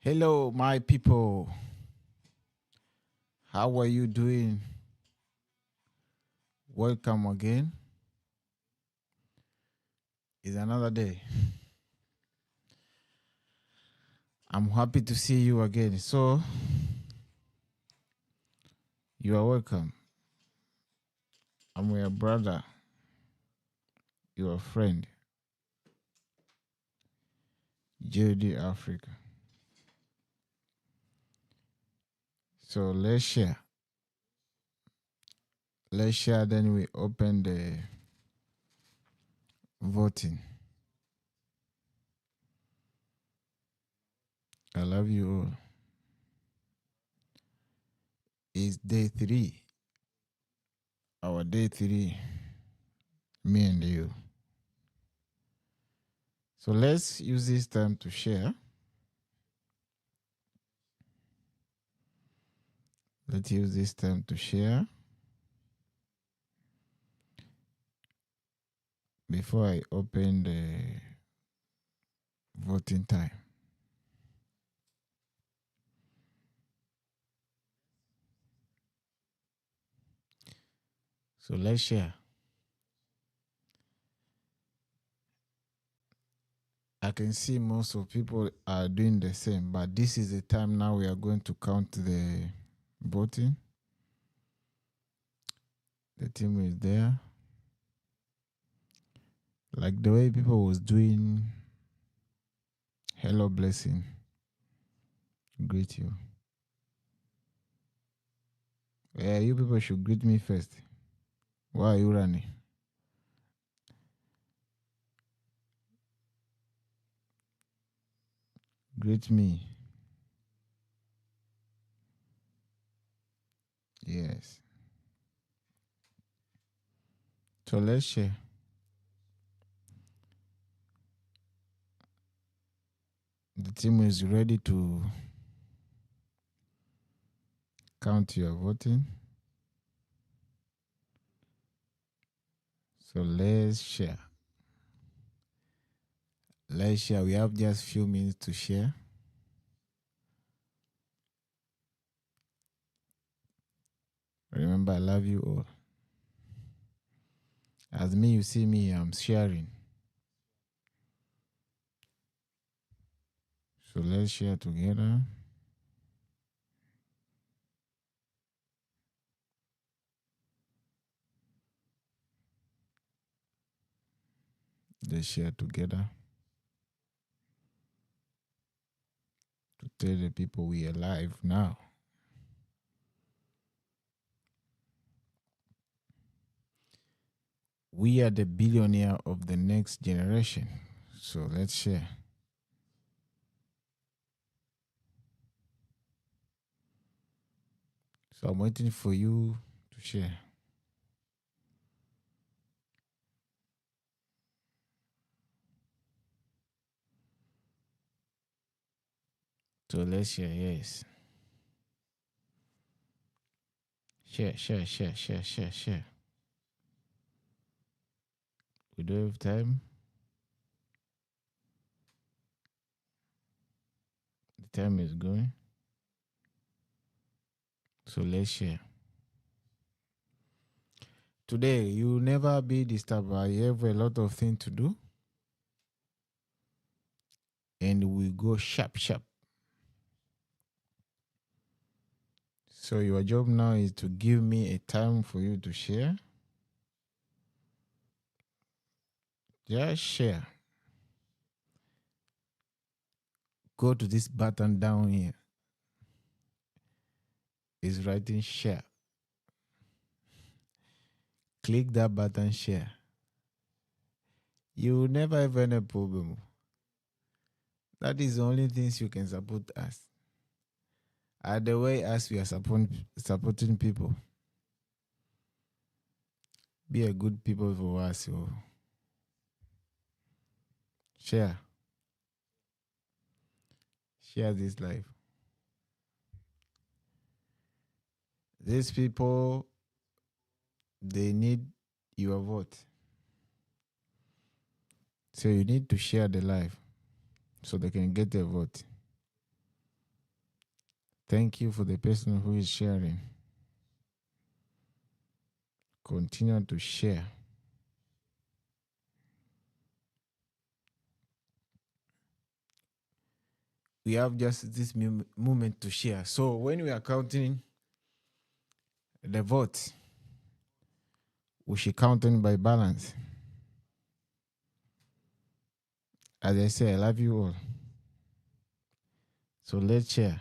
Hello, my people. How are you doing? Welcome again. It's another day. I'm happy to see you again. So, you are welcome. I'm your brother, your friend, JD Africa. So, let's share. Let's share, then we open the voting. I love you all. It's day 3. Our day 3. Me and you. So let's use this time to share. Let's use this time to share before I open the voting time. So let's share. I can see most of people are doing the same, but this is the time now we are going to count the voting. The team is there. Like the way people was doing hello blessing. Greet you. Yeah, you people should greet me first. Why are you running? Greet me. Yes. So let's share. The team is ready to count your voting. So let's share. Let's share. We have just few minutes to share. Remember, I love you all. As me, you see me, I'm sharing. So let's share together. Let's share together to tell the people we are alive now. We are the billionaire of the next generation. So let's share. So I'm waiting for you to share. So let's share, yes. Share, share, share, share, share, share. We don't have time. The time is going. So let's share. Today, you will never be disturbed. I have a lot of things to do. And we go sharp, sharp. So your job now is to give me a time for you to share. Just share. Go to this button down here. It's writing share. Click that button share. You will never have any problem. That is the only things you can support us. The way as we are supporting people. Be a good people for us. So share. Share this life. These people, they need your vote. So you need to share the life so they can get their vote. Thank you for the person who is sharing. Continue to share. We have just this moment to share. So when we are counting the votes, we should count them by balance. As I say, I love you all. So let's share.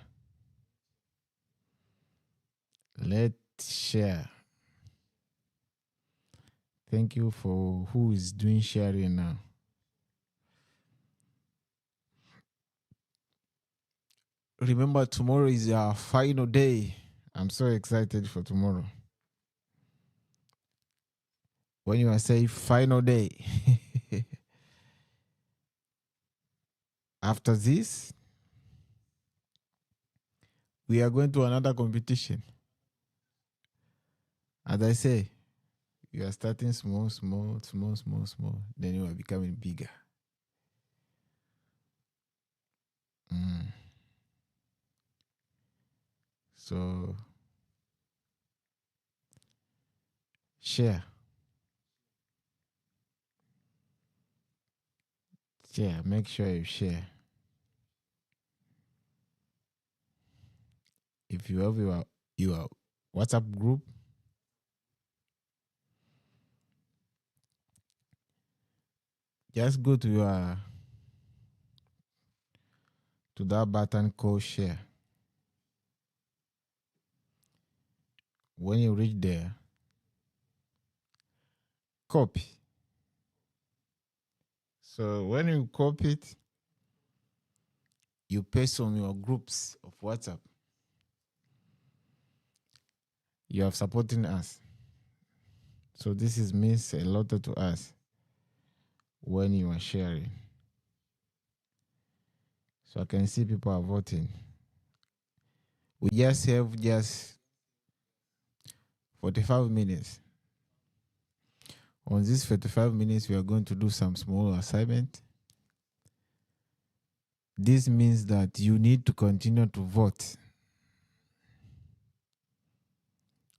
Let's share. Thank you for who is doing sharing now. Remember, tomorrow is our final day. I'm so excited for tomorrow. When you are saying final day, after this, we are going to another competition. As I say, you are starting small. Then you are becoming bigger. So, share. Share. Make sure you share. If you have your WhatsApp group, just go to that button called share. When you reach there, copy. So when you copy it, you paste on your groups of WhatsApp. You are supporting us. So this means a lot to us when you are sharing. So I can see people are voting. We just have 45 minutes. On these 45 minutes, we are going to do some small assignment. This means that you need to continue to vote.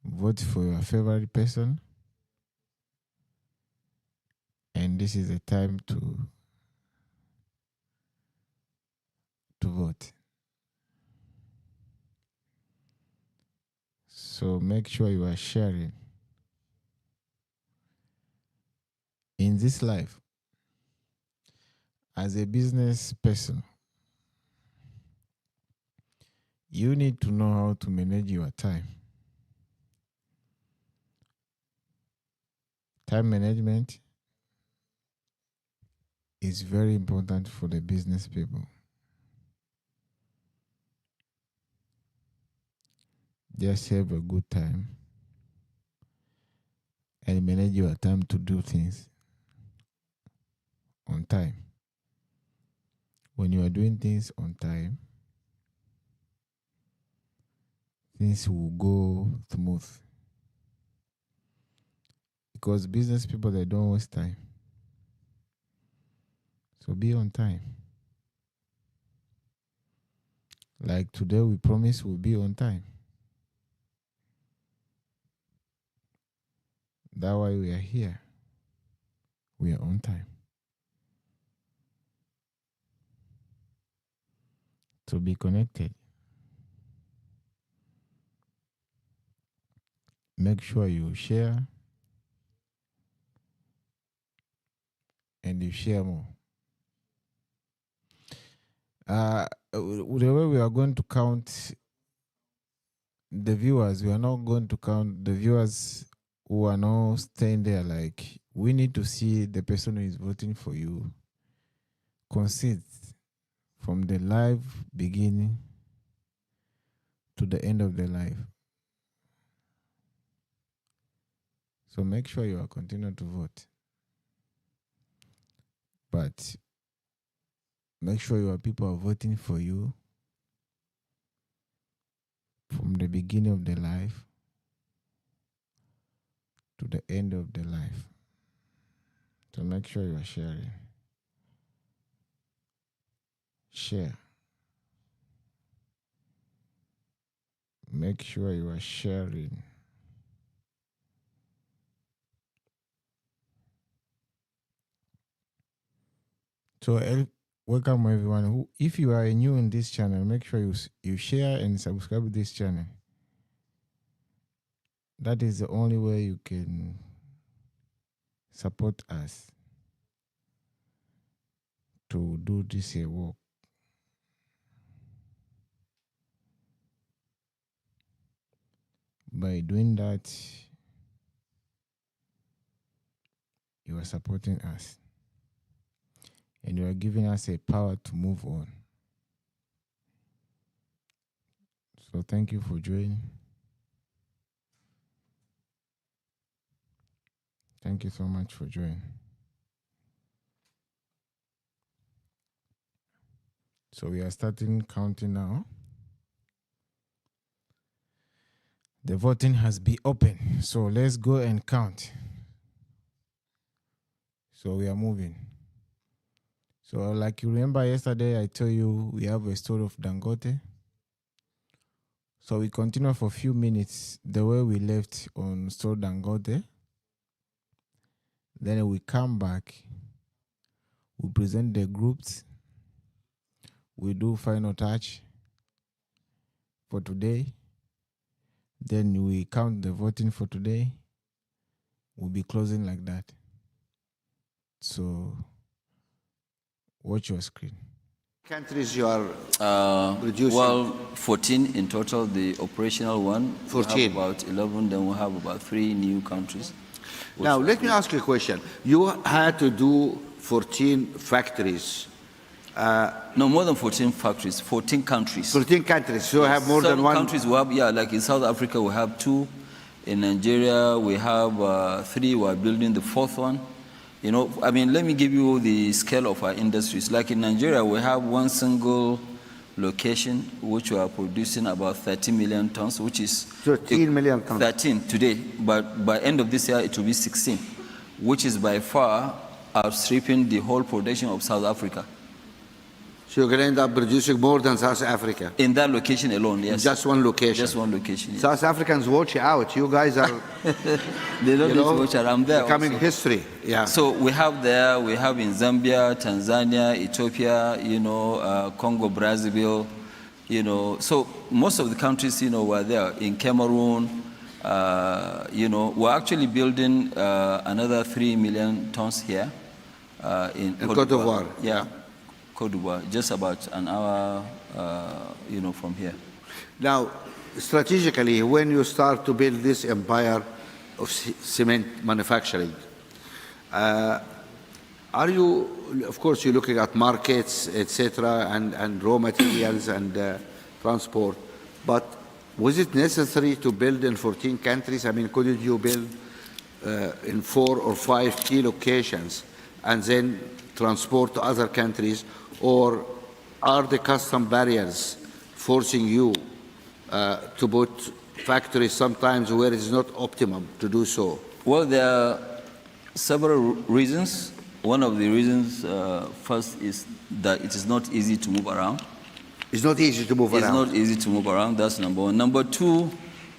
Vote for your favorite person. And this is the time to vote. So make sure you are sharing. In this life, as a business person, you need to know how to manage your time. Time management is very important for the business people. Just have a good time and manage your time to do things on time. When you are doing things on time, things will go smooth. Because business people, they don't waste time. So be on time. Like today, we promise we'll be on time. That's why we are here. We are on time. To be connected. Make sure you share and you share more. The way we are going to count the viewers, we are not going to count the viewers who are not staying there. Like, we need to see the person who is voting for you consist from the live beginning to the end of the live. So make sure you are continuing to vote. But make sure your people are voting for you from the beginning of the life to the end of the life. So make sure you are sharing. Share. make sure you are sharing. So welcome everyone. If you are new in this channel, make sure you share and subscribe to this channel. That is the only way you can support us to do this work. By doing that, you are supporting us and you are giving us a power to move on. So thank you for joining. Thank you so much for joining. So we are starting counting now. The voting has been open. So let's go and count. So we are moving. So like you remember yesterday, I told you we have a story of Dangote. So we continue for a few minutes the way we left on story Dangote. Then we come back. We present the groups. We do final touch for today. Then we count the voting for today. We'll be closing like that. So watch your screen. Countries you are reducing? Well, 14 in total, the operational one. 14. We have about 11, then we have about 3 new countries. Now, let me ask you a question. You had to do 14 factories. No, more than 14 factories, 14 countries. 14 countries, so you have more than one? Countries we have, yeah, like in South Africa we have 2. In Nigeria we have 3, we are building the 4th one. You know, I mean, let me give you the scale of our industries. Like in Nigeria, we have one single location which we are producing about 13 million tons, which is 13 million tons. 13 today, but by end of this year it will be 16, which is by far outstripping the whole production of South Africa. So you're going to end up producing more than South Africa? In that location alone, yes. Just one location? Just one location, yes. South Africans, watch out. You guys are, they don't need to watch out. I'm there becoming also. history. Yeah. So we have there, we have in Zambia, Tanzania, Ethiopia, you know, Congo, Brazzaville, you know. So most of the countries, you know, were there. In Cameroon, you know, we're actually building another 3 million tons here in Côte d'Ivoire. Yeah. Côte d'Ivoire, just about an hour, you know, from here. Now, strategically, when you start to build this empire of cement manufacturing, are you, of course, you're looking at markets, etc., and raw materials and transport, but was it necessary to build in 14 countries? I mean, couldn't you build in 4 or 5 key locations and then transport to other countries? Or are the custom barriers forcing you to put factories sometimes where it's not optimum to do so? Well, there are several reasons. One of the reasons, first, is that it is not easy to move around. It's not easy to move around? It's not easy to move around, that's number one. Number two,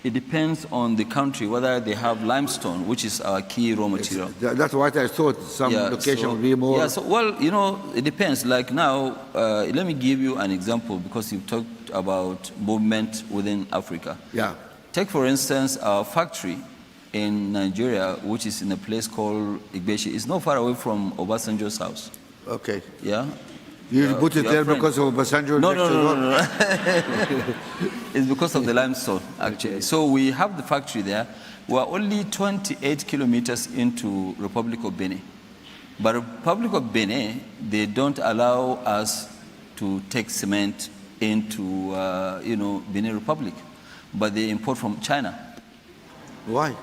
it depends on the country, whether they have limestone, which is our key raw material. That's what I thought. Some location would be more... Yeah, so, well, you know, it depends. Like now, let me give you an example, because you talked about movement within Africa. Yeah. Take, for instance, our factory in Nigeria, which is in a place called Igbeshi. It's not far away from Obasanjo's house. Okay. Yeah? You put it there because of Obasanjo? No. It's because of the limestone, actually. Okay. So we have the factory there. We're only 28 kilometers into Republic of Benin. But Republic of Benin, they don't allow us to take cement into, you know, Benin Republic. But they import from China. Why?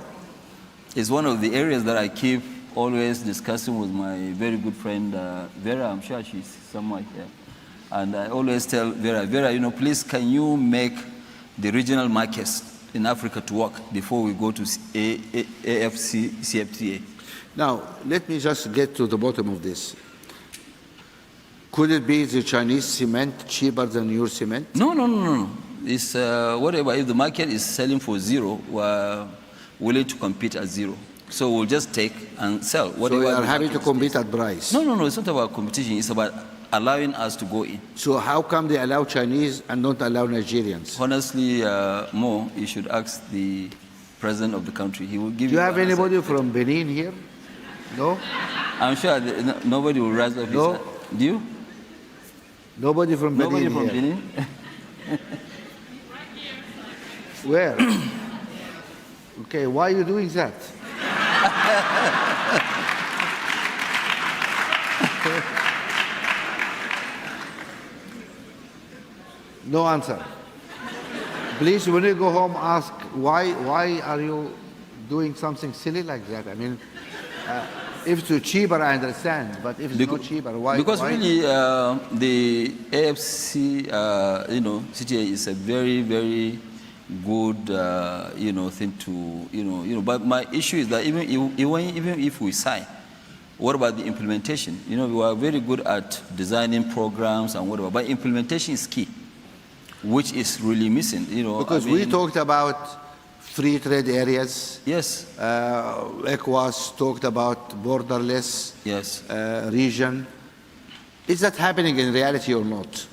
It's one of the areas that I keep always discussing with my very good friend, Vera. I'm sure she's somewhere here. And I always tell Vera, you know, please, can you make the regional markets in Africa to work before we go to AFCFTA? Now, let me just get to the bottom of this. Could it be the Chinese cement cheaper than your cement? No. It's whatever. If the market is selling for zero, we're willing to compete at zero. So we'll just take and sell. So Whatever you are the happy market to compete at price. No, it's not about competition. It's about allowing us to go in. So how come they allow Chinese and don't allow Nigerians? Honestly, Mo, you should ask the president of the country. He will give Do you you have an answer. anybody from Benin here? No? I'm sure nobody will rise up his No. hand. Do you? Nobody from Benin Nobody from here. Benin? Where? Okay, why are you doing that? No answer. Please, when you go home, ask why are you doing something silly like that? I mean, if it's cheaper, I understand, but if it's not cheaper, why? Because why? really, the AFC, CTA is a very, very good, thing to, But my issue is that even if we sign, what about the implementation? We are very good at designing programs and whatever, but implementation is key, which is really missing. Because we talked about free trade areas. Yes. ECOWAS talked about borderless Yes. region. Is that happening in reality or not?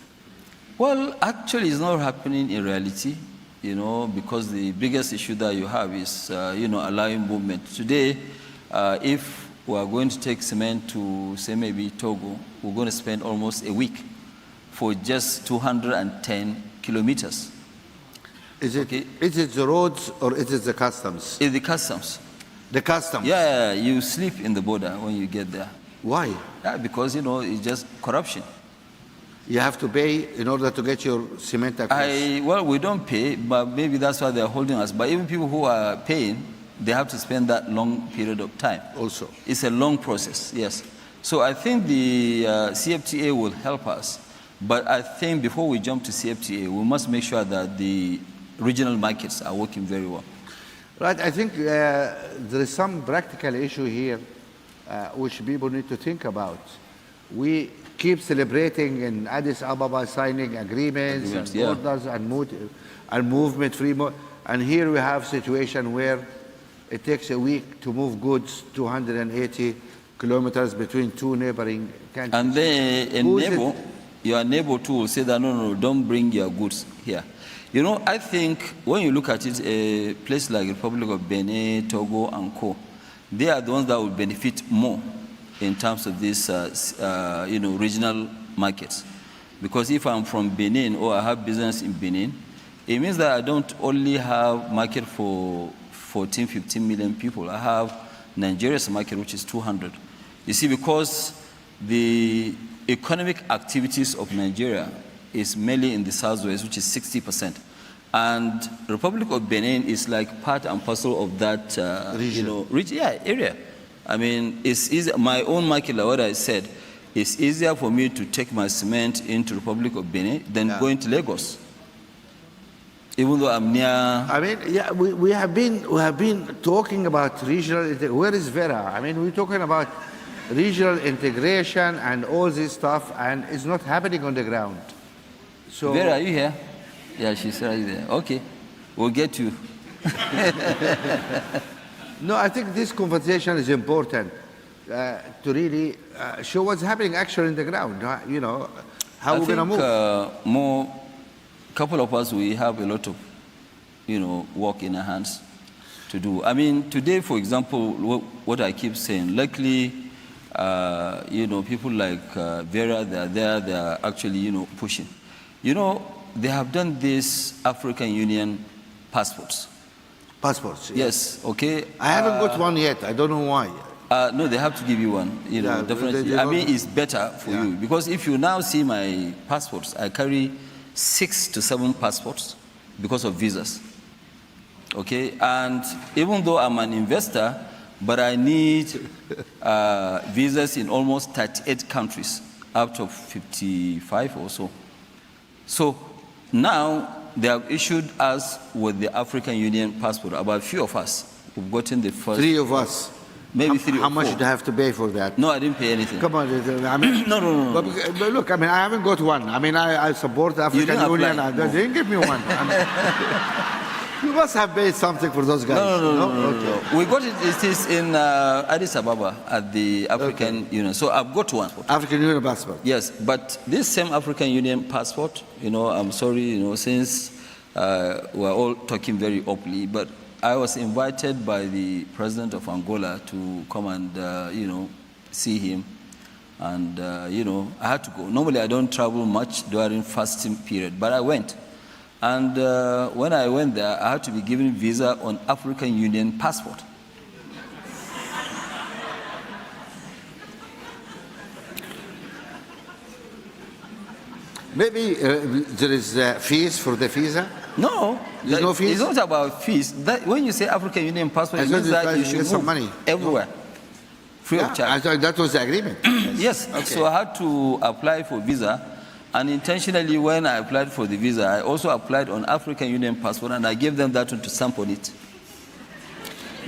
Well, actually, it's not happening in reality, because the biggest issue that you have is, allowing movement. Today, if we are going to take cement to, say, maybe Togo, we're going to spend almost a week for just 210 kilometers. Is it, Okay. is it the roads or is it the customs? It's the customs. The customs? Yeah, you sleep in the border when you get there. Why? Yeah, because, it's just corruption. You have to pay in order to get your cement across. Well, we don't pay, but maybe that's why they're holding us. But even people who are paying, they have to spend that long period of time. Also. It's a long process, yes. So I think the CFTA will help us. But I think before we jump to CFTA, we must make sure that the regional markets are working very well. Right, I think there is some practical issue here which people need to think about. We keep celebrating in Addis Ababa signing agreements and yeah. borders and movement, and here we have a situation where it takes a week to move goods 280 kilometers between two neighboring countries. And then your neighbor too will say that, no, don't bring your goods here. I think when you look at it, a place like Republic of Benin, Togo, and Co., they are the ones that will benefit more in terms of these, regional markets. Because if I'm from Benin or I have business in Benin, it means that I don't only have market for 14, 15 million people. I have Nigeria's market, which is 200. You see, because the economic activities of Nigeria is mainly in the southwest, which is 60%. And the Republic of Benin is like part and parcel of that area. I mean, it's easy. My own market, like what I said, it's easier for me to take my cement into the Republic of Benin than going to Lagos. Even though I'm near. I mean, yeah, we have been talking about regional. Where is Vera? I mean, we're talking about regional integration and all this stuff, and it's not happening on the ground. So, Vera, are you here? Yeah, she's right there. Okay, we'll get you. No, I think this conversation is important to really show what's happening actually on the ground. How we're going to move. More, couple of us, we have a lot of, work in our hands to do. I mean, today, for example, what I keep saying, luckily, people like Vera, they are actually, pushing. They have done this African Union passports. Passports. Yes, okay. I haven't got one yet. I don't know why. No, they have to give you one. Definitely. I mean, it's better for you because if you now see my passports, I carry 6 to 7 passports because of visas. Okay, and even though I'm an investor, but I need visas in almost 38 countries out of 55 or so. So now they have issued us with the African Union passport. About a few of us, we've gotten the first. 3 of us. maybe 3 How or much 4. did you have to pay for that? No, I didn't pay anything. Come on, I mean, No. But look, I mean, I haven't got one. I mean, I support the African didn't Union. apply. They didn't give me one. I mean, you must have paid something for those guys. No. We got it. It is in Addis Ababa at the African Union. So I've got one. African Union passport. Yes, but this same African Union passport, I'm sorry, since we're all talking very openly, but I was invited by the president of Angola to come and, see him. And, I had to go. Normally, I don't travel much during fasting period, but I went. And when I went there, I had to be given visa on African Union passport. Maybe there is fees for the visa. No, There's no fees? It's not about fees. When you say African Union passport, it means that you should get some move money. everywhere, free of I charge. thought that was the agreement. Yes, Okay. so I had to apply for visa, and intentionally when I applied for the visa, I also applied on African Union passport, and I gave them that one to stamp on it.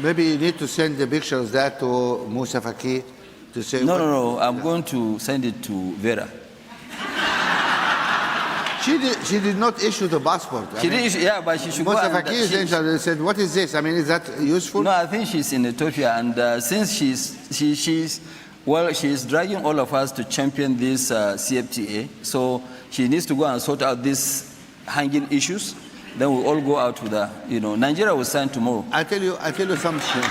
Maybe you need to send the picture of that to Musa Faki to say. No, I'm going to send it to Vera. She did not issue the passport. She didn't issue, yeah, but she should go. Musa And, Faki is interested. They said, "What is this? I mean, is that useful?" no, I think she's in Ethiopia, and since she's dragging all of us to champion this CFTA, so she needs to go and sort out these hanging issues. Then we'll all go out with her. Nigeria will sign tomorrow. I tell you something.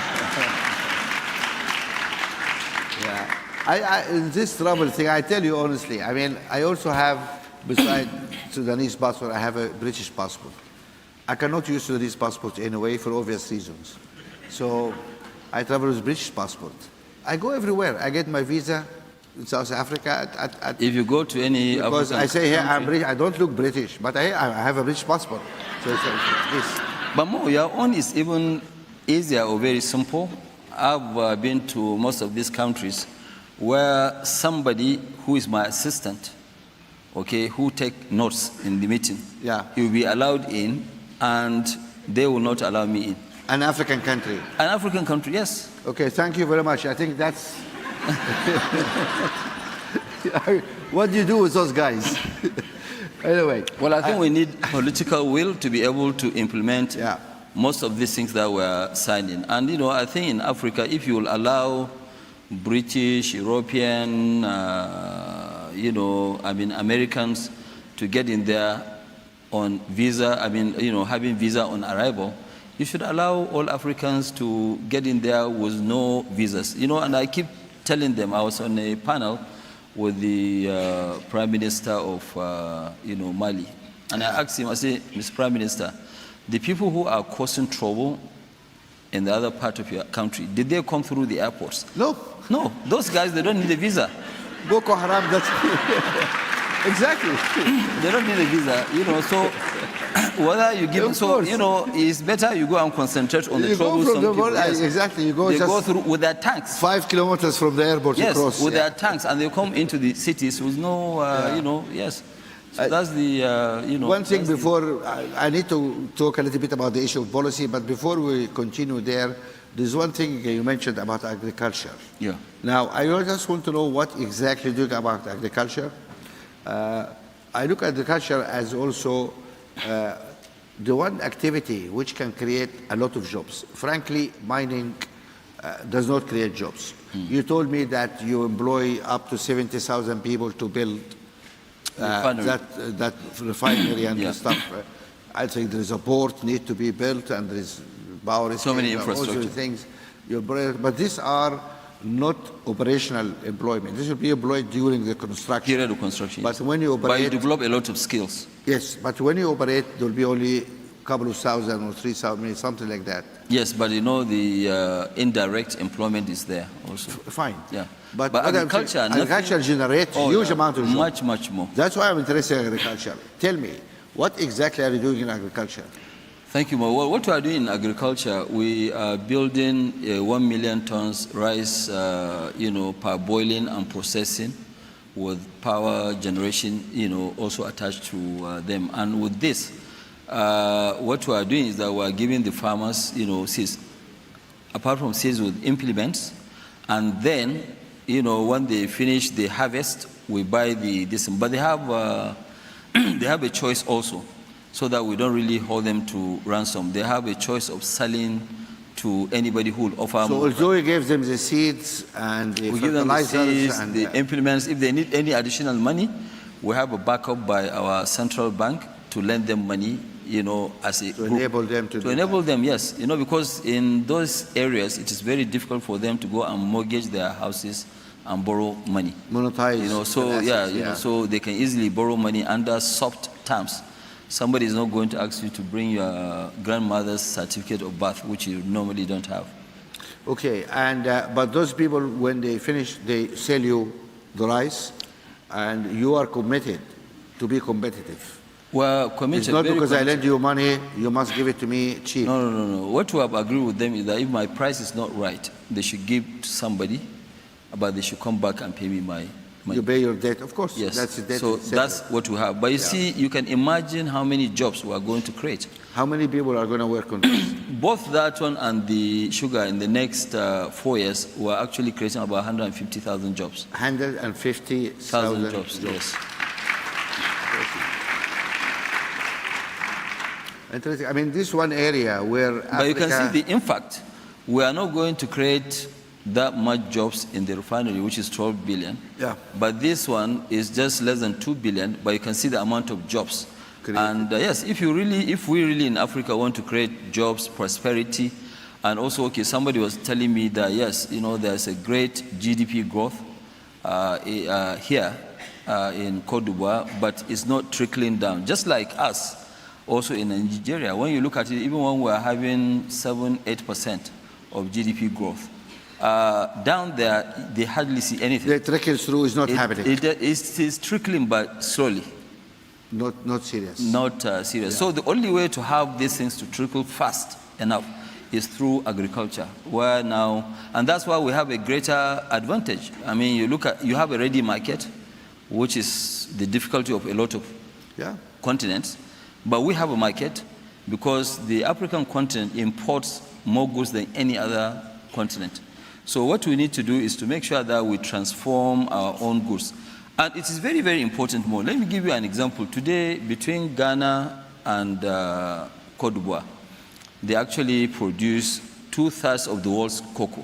Yeah, in this trouble thing, I tell you honestly. I mean, I also have, besides Sudanese passport, I have a British passport. I cannot use Sudanese passport anyway for obvious reasons. So I travel with British passport. I go everywhere. I get my visa in South Africa. If you go to any because African I say here country, I'm British. I don't look British, but I have a British passport. So it's this. But more, your own is even easier or very simple. I've been to most of these countries where somebody who is my assistant, okay, who take notes in the meeting, Yeah. he will be allowed in, and they will not allow me in. An African country. An African country, yes. Okay, thank you very much. I think that's. What do you do with those guys? Anyway. Well, I think we need political will to be able to implement Yeah. most of these things that we're signing. And, I think in Africa, if you will allow British, European, Americans to get in there on visa, having visa on arrival, you should allow all Africans to get in there with no visas. And I keep telling them, I was on a panel with the Prime Minister of, Mali. And I asked him, I said, Mr. Prime Minister, the people who are causing trouble in the other part of your country, did they come through the airports? No. No, those guys, they don't need a visa. Boko Haram, that's. Exactly. They don't need a visa, so whether you give Of course. it's better you go and concentrate on the You go trouble from some the people. border, Yes. exactly. You go They just go through with their tanks. 5 kilometers from the airport Yes, across. with yeah. their tanks, and they come into the cities with no, yes. So that's the, One thing that's the- before, I need to talk a little bit about the issue of policy, but before we continue there's one thing you mentioned about agriculture. Yeah. Now, I just want to know what exactly you do about agriculture. I look at agriculture as also the one activity which can create a lot of jobs. Frankly, mining does not create jobs. You told me that you employ up to 70,000 people to build Refinery. that refinery and Yeah. stuff. I think there is a port need to be built, and there is power. So many all sorts of infrastructure. things. But these are not operational employment. This will be employed during the construction. period of construction. But when you But you operate, develop a lot of skills. yes. But when you operate, there will be only a couple of thousand or 3,000, something like that. Yes, but the indirect employment is there also. Fine. Yeah. But But what I'm agriculture, saying, nothing- agriculture generates Oh, huge yeah, amount of jobs. much, much more. That's why I'm interested in agriculture. Tell me, what exactly are you doing in agriculture? Thank you, Mo. Well, what we are doing in agriculture, we are building 1 million tons rice, parboiling and processing with power generation, also attached to them. And with this, what we are doing is that we are giving the farmers, seeds. Apart from seeds with implements, And then, when they finish the harvest, we buy this. But they have a choice also, so that we don't really hold them to ransom. They have a choice of selling to anybody who will offer So more. although we give them the seeds and the We give them the fertilizers seeds, and the implements. If they need any additional money, we have a backup by our central bank to lend them money, as a to group. enable them to To do enable them, yes. Because in those areas, it is very difficult for them to go and mortgage their houses and borrow money. that. Monetize. So the assets, yeah, so they can easily borrow money under soft terms. Somebody is not going to ask you to bring your grandmother's certificate of birth, which you normally don't have. Okay, and but those people, when they finish, they sell you the rice, and you are committed to be competitive. Well, committed. It's not very because I committed. lend you money, you must give it to me cheap. No. What we have agreed with them is that if my price is not right, they should give to somebody, but they should come back and pay me my money. You pay your debt, of course. Yes. That's the debt. So it's that's separate. what we have. But you see, you can imagine how many jobs we are going to create. How many people are going to work on this? Both that one and the sugar in the next 4 years, we're actually creating about 150,000 jobs. 150,000 jobs, yes. Interesting. I mean, this one area where But you can Africa- see the impact. We are not going to create that much jobs in the refinery, which is 12 billion. Yeah. But this one is just less than 2 billion, but you can see the amount of jobs. Created. And yes, if we really in Africa want to create jobs, prosperity, and also, okay, somebody was telling me that yes, there's a great GDP growth here in Côte d'Ivoire, but it's not trickling down. Just like us, also in Nigeria, when you look at it, even when we're having 7-8% of GDP growth, down there, they hardly see anything. the trickle through is not happening. It is trickling, but slowly, Not serious. not serious. So the only way to have these things to trickle fast enough is through agriculture, where now, and that's why we have a greater advantage. I mean, you have a ready market, which is the difficulty of a lot of Yeah. continents, but we have a market because the African continent imports more goods than any other continent. So what we need to do is to make sure that we transform our own goods. And it is very, very important more. Let me give you an example. Today, between Ghana and Côte d'Ivoire, they actually produce 2/3 of the world's cocoa.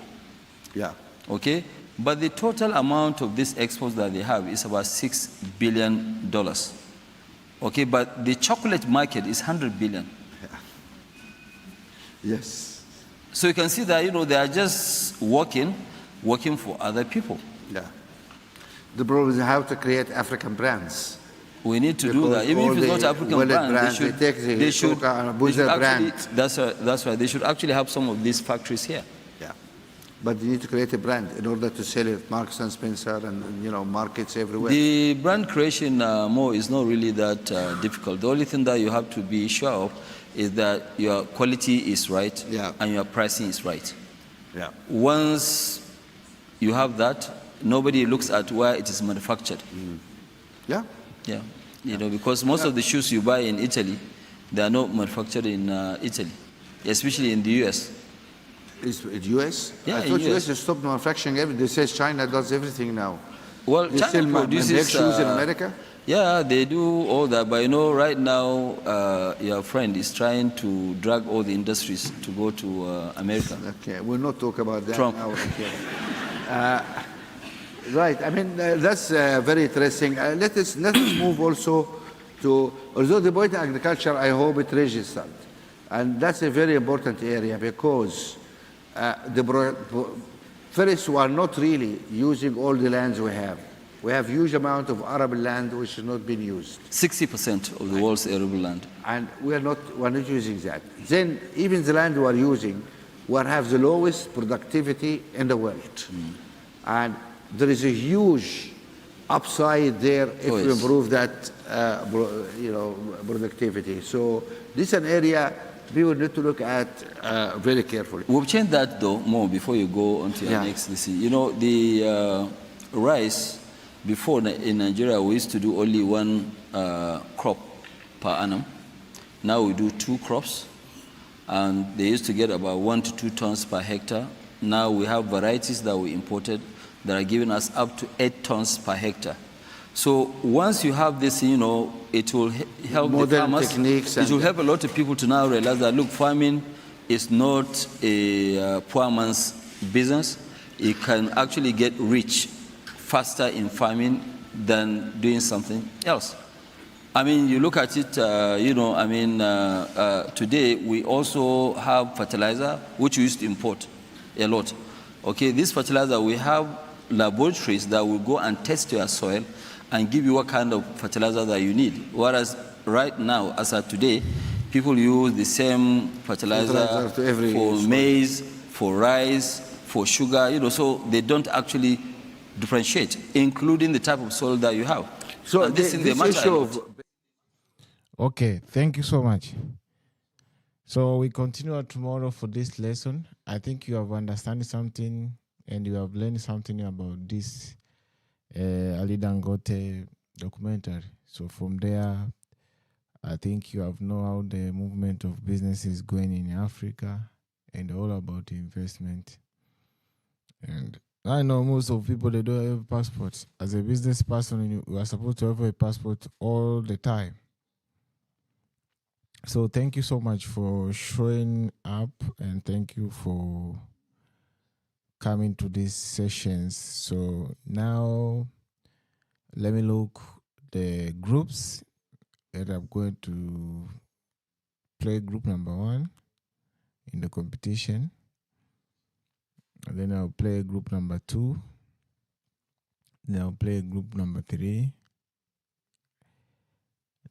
Yeah. Okay? But the total amount of these exports that they have is about $6 billion. Okay, but the chocolate market is 100 billion. Yes. So you can see that, they are just working for other people. Yeah. The problem is how to create African brands. We need to do Because that. Even all if it's not the African wallet brand, brands, they take the coca and Boozer actually, brand. that's right. They should actually have some of these factories here. Yeah. But you need to create a brand in order to sell it, Marks and Spencer and markets everywhere. The brand creation more is not really that difficult. The only thing that you have to be sure of is that your quality is right Yeah. and your pricing is right. Yeah. Once you have that, nobody looks at where it is manufactured. Yeah. Yeah, because most of the shoes you buy in Italy, they are not manufactured in Italy, especially in the U.S. Is it U.S.? Yeah, I thought US. U.S. has stopped manufacturing everything. They say China does everything now. Well, They China still make produces shoes in America? Yeah, they do all that, but right now, your friend is trying to drag all the industries to go to America. Okay, we'll not talk about that Trump. now. Okay. Right, I mean, that's very interesting. Let us move also to, although the point of agriculture, I hope it registered. And that's a very important area because first, we are not really using all the lands we have. We have huge amount of arable land which has not been used. 60% of the world's arable land. And we're not using that. Then even the land we are using, we have the lowest productivity in the world. And there is a huge upside there if we yes. improve that productivity. So this is an area people need to look at very carefully. We'll change that though more before you go on to your next listen. The rice, before in Nigeria we used to do only one crop per annum. Now we do 2 crops, and they used to get about 1 to 2 tons per hectare Now we have varieties that we imported that are giving us up to 8 tons per hectare. So once you have this, it will help the farmers. Techniques it will help a lot of people to now realize that, look, farming is not a poor man's business. You can actually get rich faster in farming than doing something else. I mean, you look at it, today we also have fertilizer, which we used to import a lot. Okay, this fertilizer, we have laboratories that will go and test your soil and give you what kind of fertilizer that you need. Whereas right now, as of today, people use the same fertilizer for maize, for rice, for sugar, so they don't actually differentiate, including the type of soil that you have. So and this issue of... Okay, thank you so much. So we continue tomorrow for this lesson. I think you have understood something and you have learned something about this Ali Dangote documentary. So from there, I think you have know how the movement of business is going in Africa and all about investment. And I know most of people, they don't have passports. As a business person, you are supposed to have a passport all the time. So thank you so much for showing up and thank you for coming to these sessions. So now let me look the groups that I'm going to play group number 1 in the competition. And then I'll play group number 2. Then I'll play group number 3,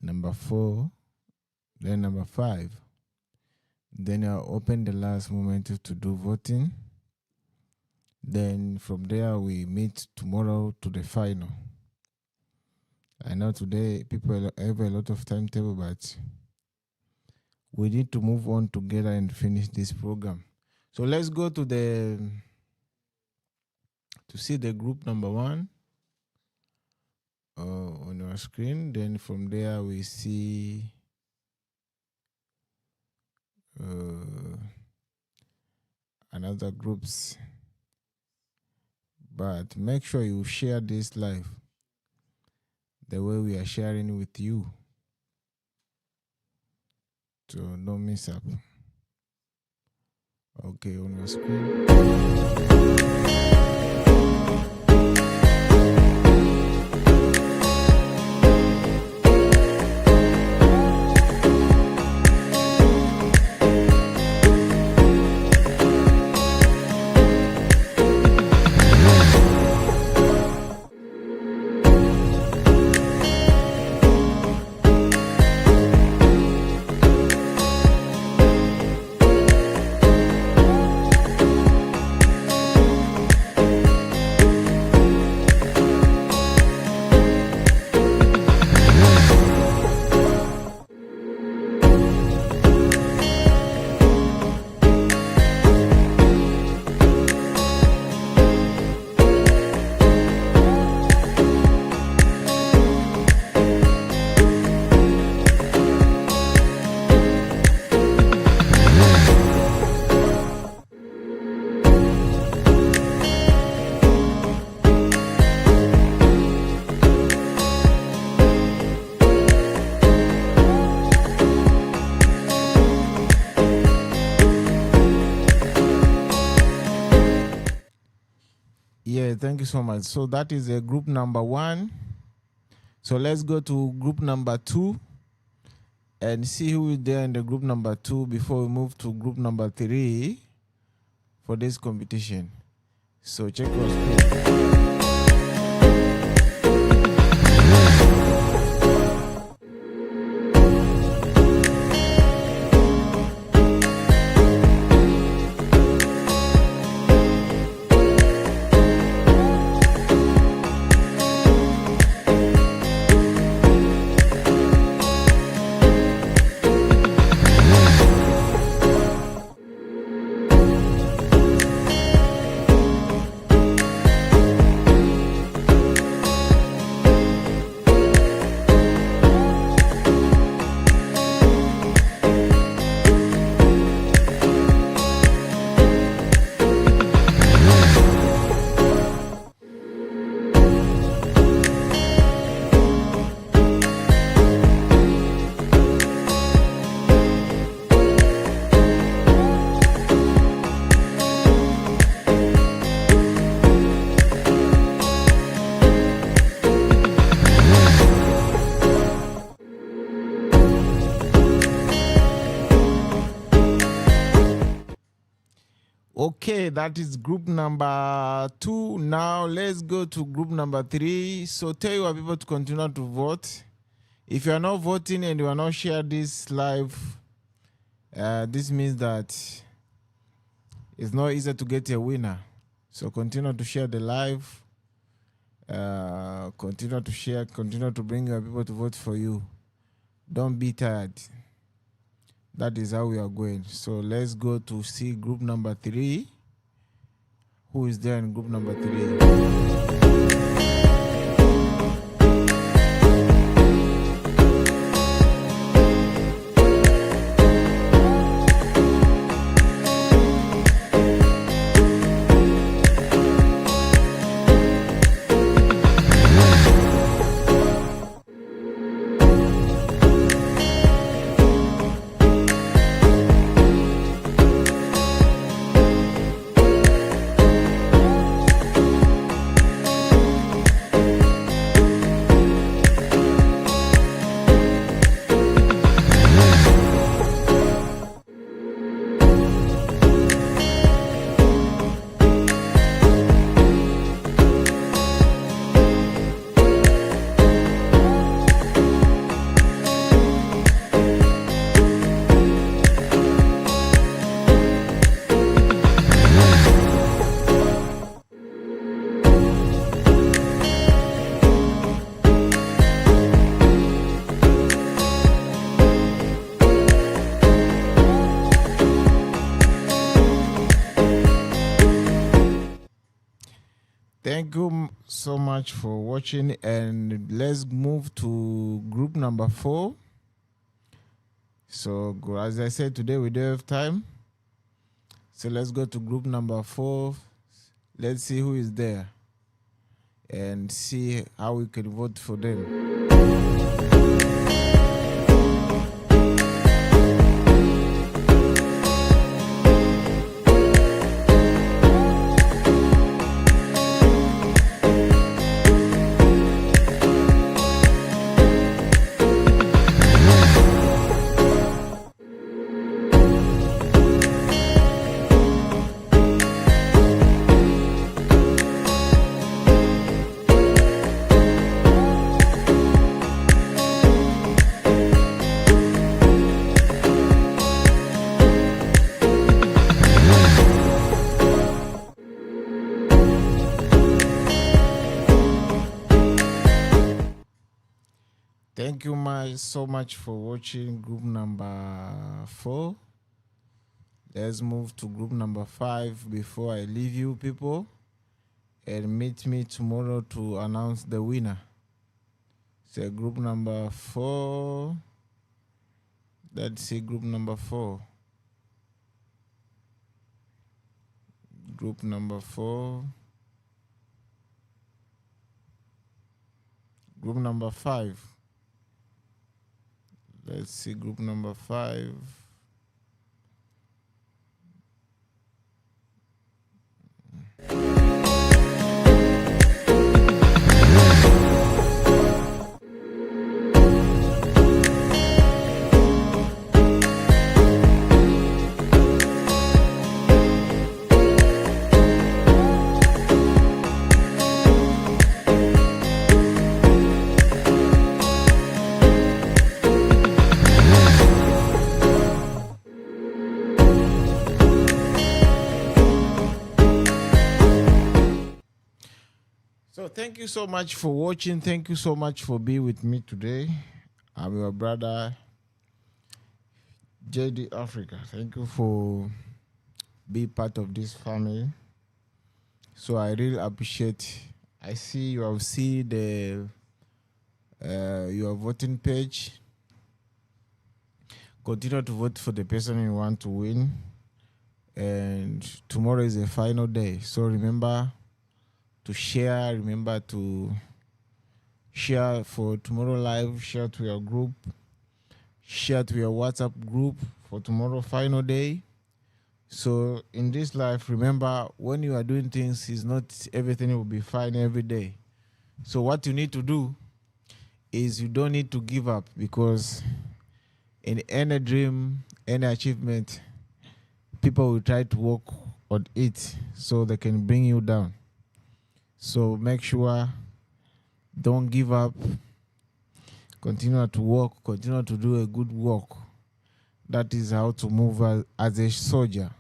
number 4, then number 5. Then I'll open the last moment to do voting. Then from there we meet tomorrow to the final. I know today people have a lot of timetable, but we need to move on together and finish this program. So let's go to see the group number 1 on our screen. Then from there we see another groups. But make sure you share this live the way we are sharing with you. So don't miss up. Okay, on your screen. Yeah, thank you so much. So that is a group number 1. So let's go to group number 2 and see who is there in the group number 2 before we move to group number 3 for this competition. So check your screen. Okay, that is group number 2. Now let's go to group number 3. So tell your people to continue to vote. If you are not voting and you are not sharing this live, this means that it's not easy to get a winner. So continue to share the live. Continue to share. Continue to bring your people to vote for you. Don't be tired. That is how we are going. So let's go to see group number 3. Who is there in group number 3? Thank you so much for watching, and let's move to group number 4. So as I said, today we don't have time. So let's go to group number 4. Let's see who is there and see how we can vote for them. Thank you so much for watching group number 4. Let's move to group number 5 before I leave you people, and meet me tomorrow to announce the winner. So group number 4. Let's see group number 4. Group number 4. Group number 5. Let's see group number 5. So thank you so much for watching. Thank you so much for being with me today. I'm your brother, JD Africa. Thank you for being part of this family. So I really appreciate. I see you have seen your voting page. Continue to vote for the person you want to win. And tomorrow is the final day. So remember to share. Remember to share for tomorrow live. Share to your group. Share to your WhatsApp group for tomorrow final day. So in this life, remember, when you are doing things, it's not everything will be fine every day. So what you need to do is you don't need to give up, because in any dream, any achievement, people will try to work on it so they can bring you down. So make sure, don't give up. Continue to work. Continue to do a good work. That is how to move as a soldier.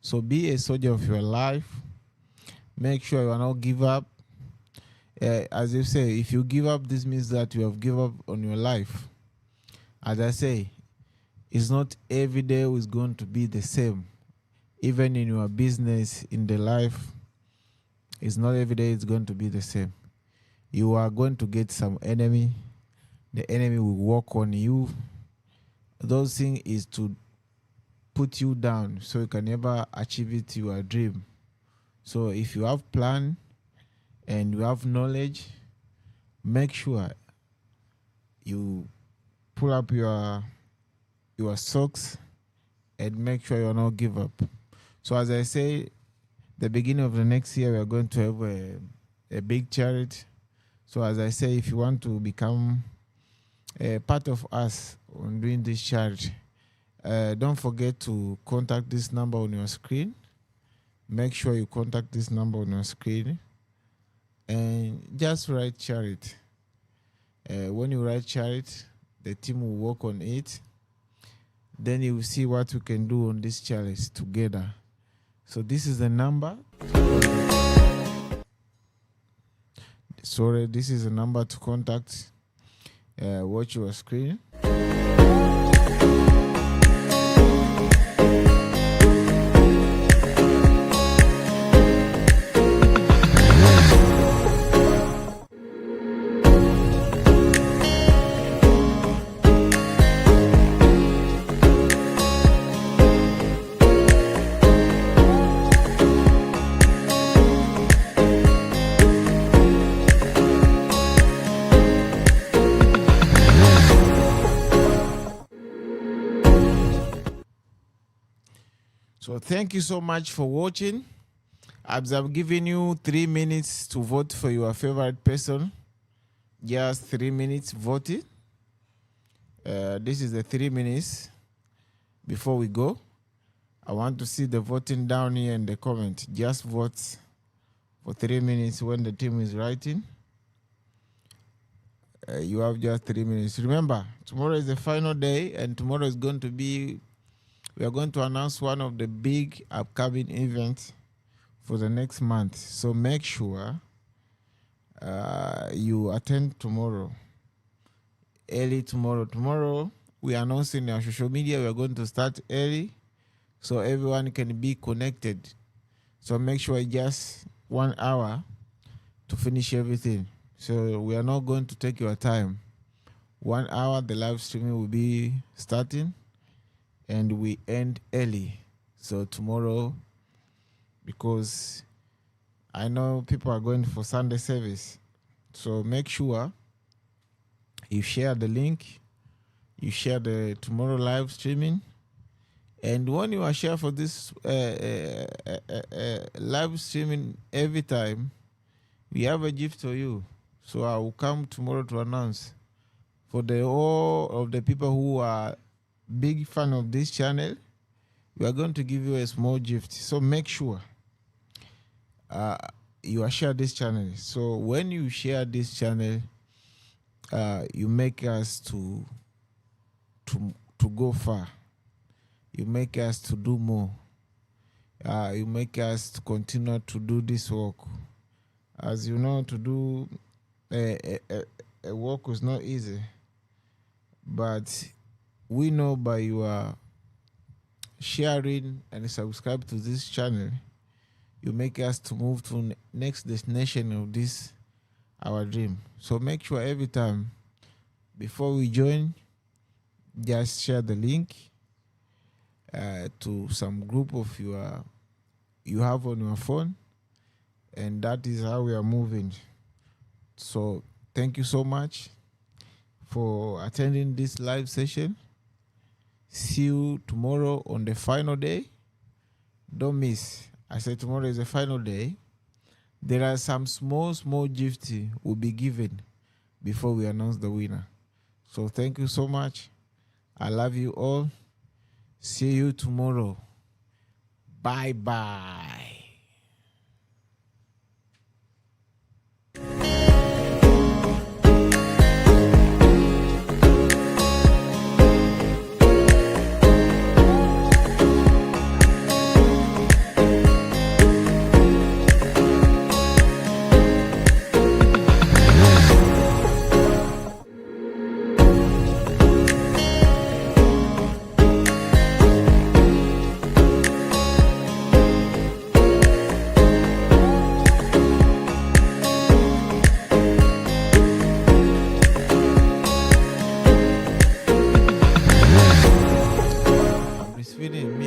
So be a soldier of your life. Make sure you are not give up. As you say, if you give up, this means that you have given up on your life. As I say, it's not every day is going to be the same. Even in your business, in the life, it's not every day it's going to be the same. You are going to get some enemy. The enemy will work on you. Those things is to put you down so you can never achieve it, your dream. So if you have plan and you have knowledge, make sure you pull up your socks and make sure you not give up. So as I say, the beginning of the next year, we are going to have a big charity. So as I say, if you want to become a part of us on doing this charity, don't forget to contact this number on your screen. Make sure you contact this number on your screen and just write charity. When you write charity, the team will work on it. Then you will see what we can do on this challenge together. So this is the number. Sorry, this is the number to contact. Watch your screen. So thank you so much for watching. As I'm giving you 3 minutes to vote for your favorite person. Just 3 minutes voting. This is the 3 minutes before we go. I want to see the voting down here in the comment. Just vote for 3 minutes when the team is writing. You have just 3 minutes. Remember, tomorrow is the final day, and tomorrow is going to be, we are going to announce one of the big upcoming events for the next month. So make sure you attend tomorrow, early tomorrow. Tomorrow, we are announcing our social media. We are going to start early so everyone can be connected. So make sure just 1 hour to finish everything. So we are not going to take your time. 1 hour, the live streaming will be starting, and we end early. So tomorrow, because I know people are going for Sunday service, so make sure you share the link, you share the tomorrow live streaming, and when you are share for this live streaming every time, we have a gift for you. So I will come tomorrow to announce for all of the people who are big fan of this channel. We are going to give you a small gift. So make sure you are share this channel. So when you share this channel, you make us to go far. You make us to do more. You make us to continue to do this work. As you know, to do a work is not easy, but we know by your sharing and subscribe to this channel, you make us to move to next destination of this our dream. So make sure every time before we join, just share the link to some group of you have on your phone, and that is how we are moving. So thank you so much for attending this live session. See you tomorrow on the final day. Don't miss. I said tomorrow is the final day. There are some small gifts will be given before we announce the winner. So thank you so much. I love you all. See you tomorrow. Bye-bye. I'm breastfeeding.